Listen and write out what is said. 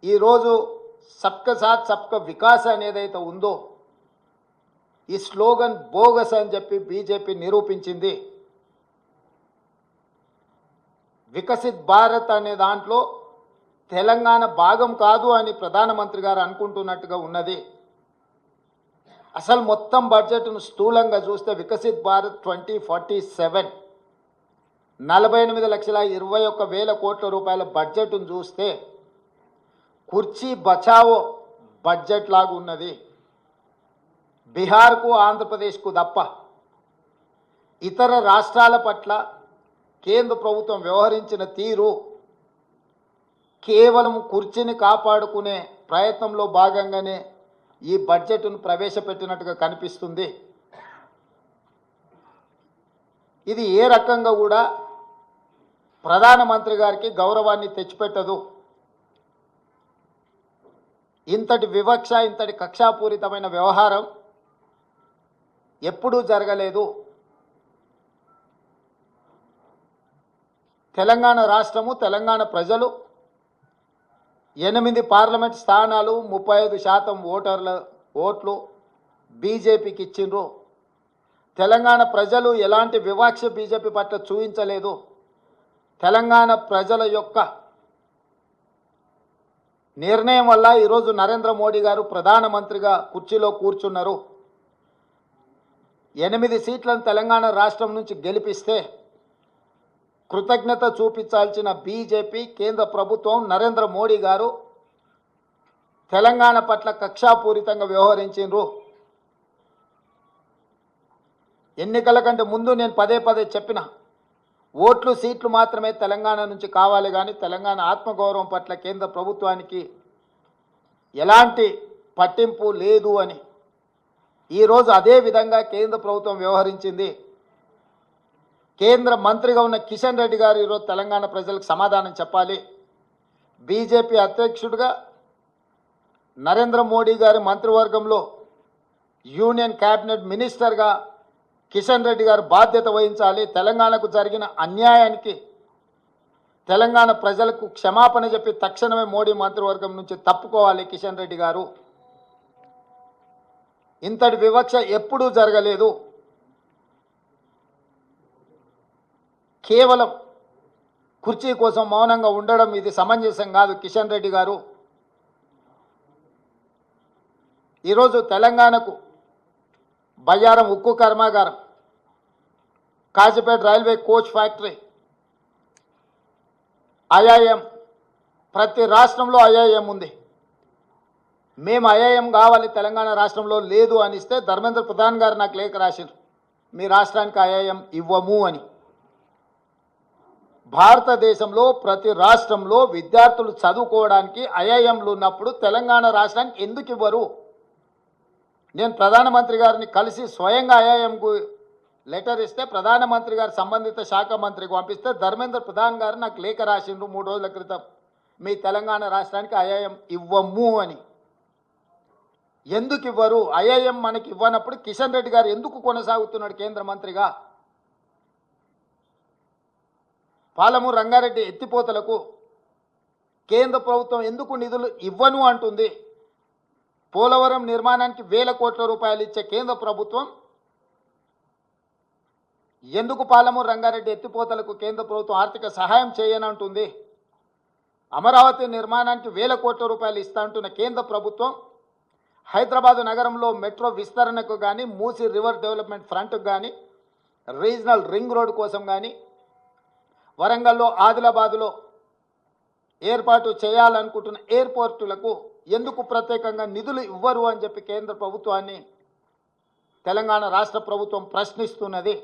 ఈరోజు సబ్కా సాత్ సబ్కా వికాస్ అనేదైతే ఉందో ఈ స్లోగన్ బోగస్ అని చెప్పి బీజేపీ నిరూపించింది. వికసిత్ భారత్ అనే దాంట్లో తెలంగాణ భాగం కాదు అని ప్రధానమంత్రి గారు అనుకుంటున్నట్టుగా ఉన్నది. అసలు మొత్తం బడ్జెట్ను స్థూలంగా చూస్తే వికసిత్ భారత్ 2047 48,21,000 కోట్ల రూపాయల బడ్జెట్ను చూస్తే కుర్చీ బచావో బడ్జెట్ లాగా ఉన్నది. బీహార్కు ఆంధ్రప్రదేశ్కు తప్ప ఇతర రాష్ట్రాల పట్ల కేంద్ర ప్రభుత్వం వ్యవహరించిన తీరు కేవలం కుర్చీని కాపాడుకునే ప్రయత్నంలో భాగంగానే ఈ బడ్జెట్ను ప్రవేశపెట్టినట్టుగా కనిపిస్తుంది. ఇది ఏ రకంగా కూడా ప్రధానమంత్రి గారికి గౌరవాన్ని తెచ్చిపెట్టదు. ఇంతటి వివక్ష, ఇంతటి కక్షాపూరితమైన వ్యవహారం ఎప్పుడూ జరగలేదు. తెలంగాణ రాష్ట్రము, తెలంగాణ ప్రజలు 8 పార్లమెంట్ స్థానాలు, 35% ఓట్లు బీజేపీకి ఇచ్చిండ్రు. తెలంగాణ ప్రజలు ఎలాంటి వివక్ష బీజేపీ పట్ల చూపించలేదు. తెలంగాణ ప్రజల యొక్క నిర్ణయం వల్ల ఈరోజు నరేంద్ర మోడీ గారు ప్రధానమంత్రిగా కుర్చీలో కూర్చున్నారు. 8 సీట్లను తెలంగాణ రాష్ట్రం నుంచి గెలిపిస్తే కృతజ్ఞత చూపించాల్సిన బీజేపీ కేంద్ర ప్రభుత్వం, నరేంద్ర మోడీ గారు తెలంగాణ పట్ల కక్షాపూరితంగా వ్యవహరించారు. ఎన్నికల కంటే ముందు నేను పదే చెప్పిన ఓట్లు, సీట్లు మాత్రమే తెలంగాణ నుంచి కావాలి, కానీ తెలంగాణ ఆత్మగౌరవం పట్ల కేంద్ర ప్రభుత్వానికి ఎలాంటి పట్టింపు లేదు అని. ఈరోజు అదే విధంగా కేంద్ర ప్రభుత్వం వ్యవహరించింది. కేంద్ర మంత్రిగా ఉన్న కిషన్ రెడ్డి గారు ఈరోజు తెలంగాణ ప్రజలకు సమాధానం చెప్పాలి. బీజేపీ అధ్యక్షుడిగా నరేంద్ర మోడీ గారి మంత్రివర్గంలో యూనియన్ క్యాబినెట్ మినిస్టర్గా కిషన్ రెడ్డి గారు బాధ్యత వహించాలి. తెలంగాణకు జరిగిన అన్యాయానికి తెలంగాణ ప్రజలకు క్షమాపణ చెప్పి తక్షణమే మోడీ మంత్రివర్గం నుంచి తప్పుకోవాలి కిషన్ రెడ్డి గారు. ఇంతటి వివక్ష ఎప్పుడూ జరగలేదు. కేవలం కుర్చీ కోసం మౌనంగా ఉండడం ఇది సమంజసం కాదు. కిషన్ రెడ్డి గారు ఈరోజు తెలంగాణకు బయ్యారం ఉక్కు కర్మాగారం, Kazipet railway coach factory, IIM, ప్రతి రాష్ట్రంలో ఐఐఎం ఉంది. మేము ఐఐఎం కావాలి తెలంగాణ రాష్ట్రంలో లేదు అనిస్తే ధర్మేంద్ర ప్రధాన్ గారు నాకు లేఖ రాశారు, మీ రాష్ట్రానికి ఐఐఎం ఇవ్వము అని. భారతదేశంలో ప్రతి రాష్ట్రంలో విద్యార్థులు చదువుకోవడానికి ఐఐఎంలు ఉన్నప్పుడు తెలంగాణ రాష్ట్రానికి ఎందుకు ఇవ్వరు? నేను ప్రధానమంత్రి గారిని కలిసి స్వయంగా ఐఐఎంకు లెటర్ ఇస్తే ప్రధానమంత్రి గారు సంబంధిత శాఖ మంత్రికి పంపిస్తే ధర్మేంద్ర ప్రధాన్ గారు నాకు లేఖ రాసిండ్రు 3 రోజుల క్రితం, మీ తెలంగాణ రాష్ట్రానికి ఐఐఎం ఇవ్వము అని. ఎందుకు ఇవ్వరు? ఐఐఎం మనకి ఇవ్వనప్పుడు కిషన్ రెడ్డి గారు ఎందుకు కొనసాగుతున్నాడు కేంద్ర మంత్రిగా? పాలమూరు రంగారెడ్డి ఎత్తిపోతలకు కేంద్ర ప్రభుత్వం ఎందుకు నిధులు ఇవ్వను అంటుంది? పోలవరం నిర్మాణానికి 1000 కోట్ల రూపాయలు ఇచ్చే కేంద్ర ప్రభుత్వం ఎందుకు పాలమూరు రంగారెడ్డి ఎత్తిపోతలకు కేంద్ర ప్రభుత్వం ఆర్థిక సహాయం చేయనంటుంది? అమరావతి నిర్మాణానికి 1000 కోట్ల రూపాయలు ఇస్తా అంటున్న కేంద్ర ప్రభుత్వం హైదరాబాదు నగరంలో మెట్రో విస్తరణకు కానీ, మూసీ రివర్ డెవలప్మెంట్ ఫ్రంట్కు కానీ, రీజనల్ రింగ్ రోడ్ కోసం కానీ, వరంగల్లో, ఆదిలాబాదులో ఏర్పాటు చేయాలనుకుంటున్న ఎయిర్పోర్టులకు ఎందుకు ప్రత్యేకంగా నిధులు ఇవ్వరు అని చెప్పి కేంద్ర ప్రభుత్వాన్ని తెలంగాణ రాష్ట్ర ప్రభుత్వం ప్రశ్నిస్తున్నది.